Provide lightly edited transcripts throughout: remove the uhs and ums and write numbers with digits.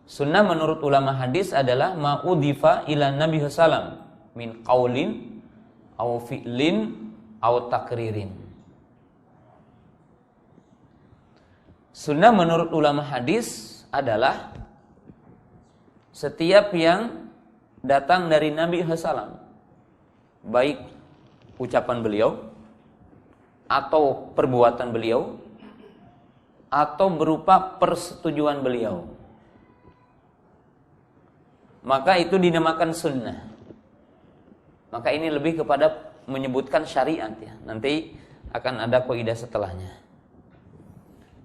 Sunnah menurut ulama hadis adalah ma'udhifa ila Nabi sallam min qaulin aw fi'lin aw takririn. Sunnah menurut ulama hadis adalah setiap yang datang dari Nabi sallam, baik ucapan beliau atau perbuatan beliau atau berupa persetujuan beliau, maka itu dinamakan sunnah. Maka ini lebih kepada menyebutkan syariat ya. Nanti akan ada kaidah setelahnya.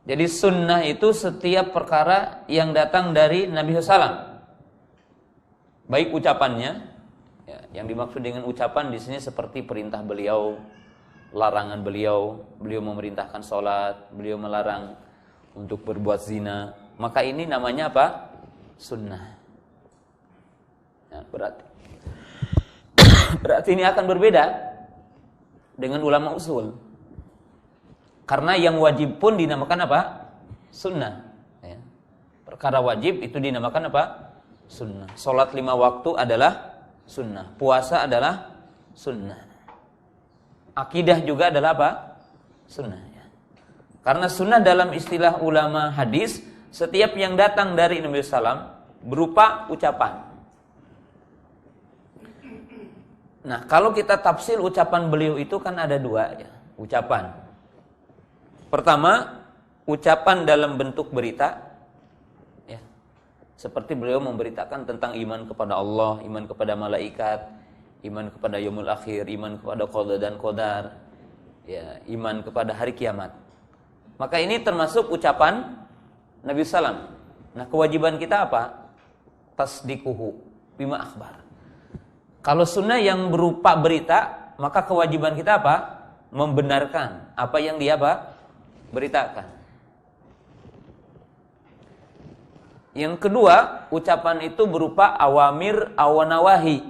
Jadi sunnah itu setiap perkara yang datang dari Nabi sallam, baik ucapannya ya, yang dimaksud dengan ucapan di sini seperti perintah beliau, larangan beliau, beliau memerintahkan sholat, beliau melarang untuk berbuat zina, maka ini namanya apa? Sunnah. Ya, berarti ini akan berbeda dengan ulama usul. Karena yang wajib pun dinamakan apa? Sunnah. Ya. Perkara wajib itu dinamakan apa? Sunnah. Salat 5 waktu adalah sunnah. Puasa adalah sunnah. Akidah juga adalah apa? Sunnah. Ya. Karena sunnah dalam istilah ulama hadis, setiap yang datang dari Nabi sallam berupa ucapan. Nah, kalau kita tafsir ucapan beliau itu kan ada 2 ya, ucapan. Pertama, ucapan dalam bentuk berita ya. Seperti beliau memberitakan tentang iman kepada Allah, iman kepada malaikat, iman kepada yaumul akhir, iman kepada qada dan qadar, ya, iman kepada hari kiamat. Maka ini termasuk ucapan Nabi sallam. Nah, kewajiban kita apa? Tasdikuhu bima akhbar. Kalau sunnah yang berupa berita, maka kewajiban kita apa? Membenarkan apa yang dia apa? Beritakan. Yang kedua, ucapan itu berupa awamir awanawahi,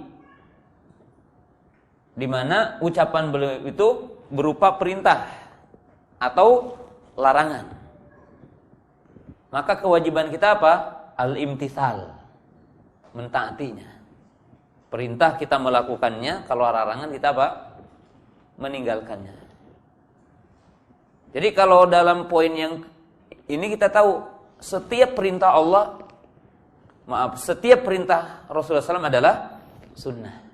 di mana ucapan beliau itu berupa perintah atau larangan. Maka kewajiban kita apa? Al-imtithal, mentaatinya. Perintah kita melakukannya, kalau larangan kita apa? Meninggalkannya. Jadi kalau dalam poin yang ini kita tahu setiap perintah Allah, setiap perintah Rasulullah SAW adalah sunnah.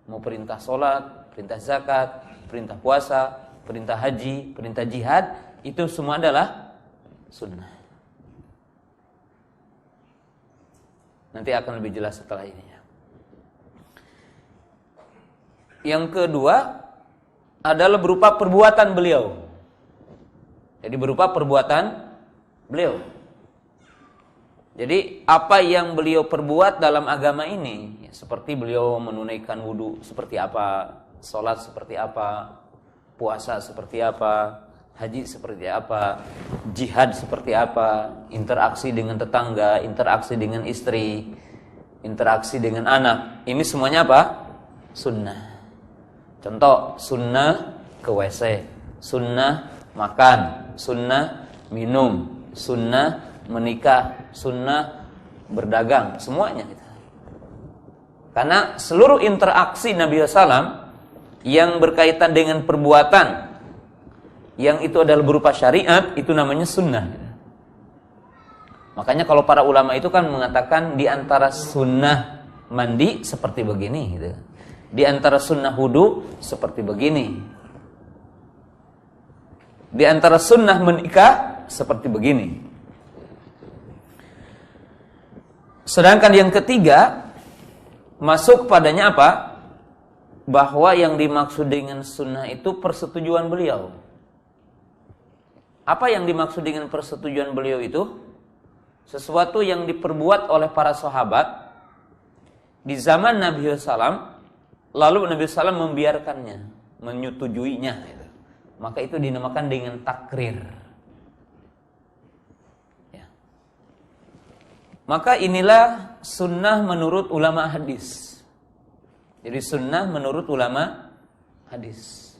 Mau perintah sholat, perintah zakat, perintah puasa, perintah haji, perintah jihad, itu semua adalah sunnah. Nanti akan lebih jelas setelah ini. Yang kedua adalah berupa perbuatan beliau. Jadi berupa perbuatan beliau. Jadi apa yang beliau perbuat dalam agama ini, ya, seperti beliau menunaikan wudu seperti apa, sholat seperti apa, puasa seperti apa, haji seperti apa, jihad seperti apa, interaksi dengan tetangga, interaksi dengan istri, interaksi dengan anak. Ini semuanya apa? Sunnah. Contoh, sunnah ke WC, sunnah makan, sunnah minum, sunnah menikah, sunnah berdagang, semuanya. Karena seluruh interaksi Nabi SAW yang berkaitan dengan perbuatan, yang itu adalah berupa syariat, itu namanya sunnah. Makanya kalau para ulama itu kan mengatakan di antara sunnah mandi seperti begini gitu. Di antara sunnah wudu seperti begini. Di antara sunnah menikah seperti begini. Sedangkan yang ketiga masuk padanya apa? Bahwa yang dimaksud dengan sunnah itu persetujuan beliau. Apa yang dimaksud dengan persetujuan beliau itu? Sesuatu yang diperbuat oleh para sahabat di zaman Nabi SAW, lalu Nabi SAW membiarkannya, menyetujuinya, maka itu dinamakan dengan takrir. Ya. Maka inilah sunnah menurut ulama hadis. Jadi sunnah menurut ulama hadis.